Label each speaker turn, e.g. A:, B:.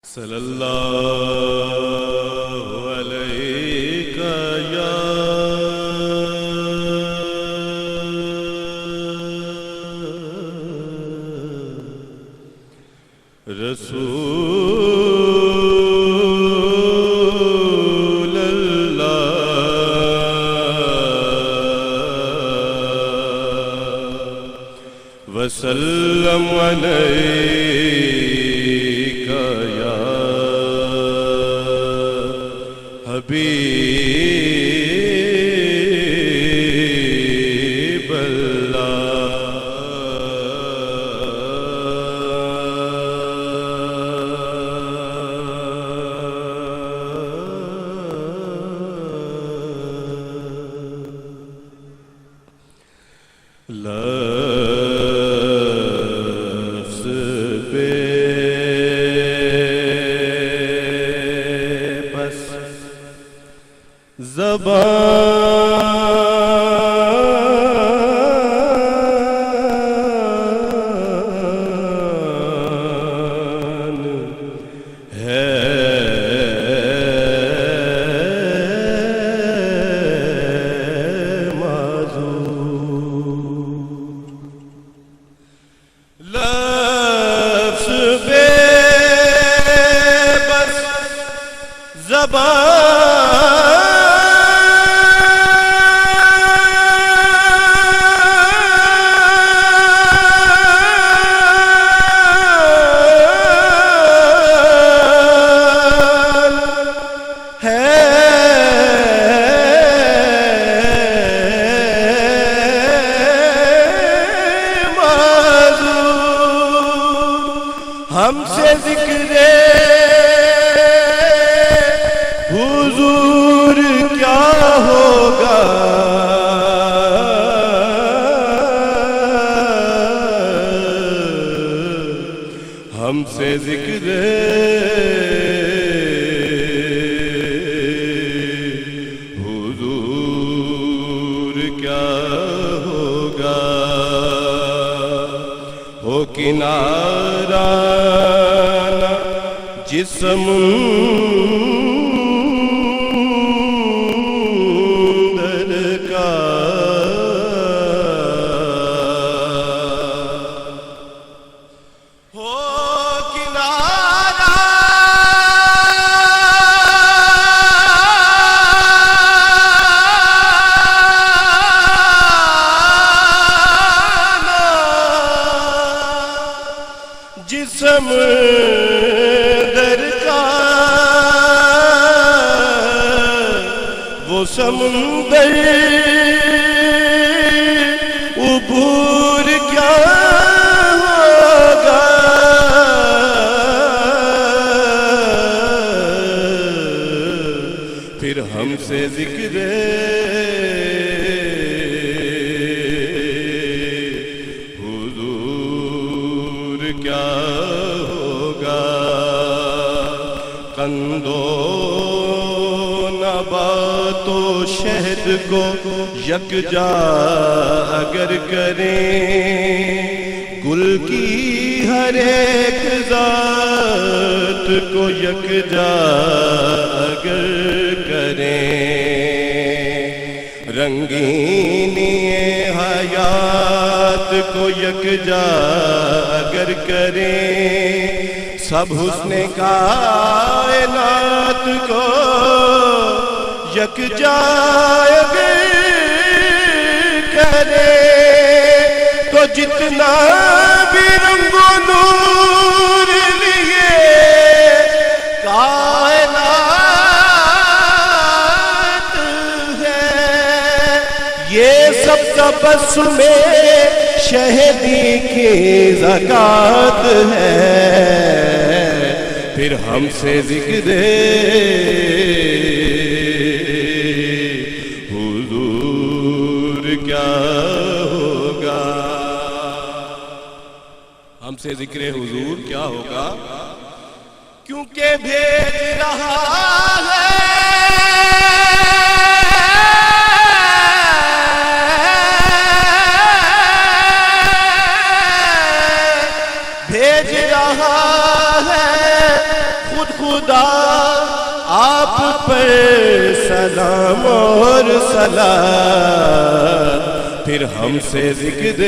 A: صلی اللہ علیہ یا رسول اللہ وسلم علیک یا حبیب لفظ بے بس زبان ہے لفظ بے بس زبان ہے ہم سے ذکر حضور کیا ہوگا ہم سے ذکر حضور کیا ہوگا ہو کنارہ جسم در کا ہو کنارہ جسم وہ سمندر عبور کیا ہوگا پھر ہم سے ذکر حضور کیا ہوگا قندو نبات و شہد کو یکجا اگر کریں گل کی ہر ایک ذات کو یکجا اگر کریں رنگینی حیات کو یکجا اگر کریں سب حسن کائنات کو یکجا اگر کرے تو جتنا بھی رنگ و نور لیے کائنات ہے یہ سب تبسم شہدی کی زکات ہے پھر ہم سے ذکر حضور کیا ہوگا ہم سے ذکر حضور کیا ہوگا کیونکہ بھیج رہا ہے بھیج رہا ہے خود خدا آپ پر سلام اور سلام، پھر ہم سے ذکر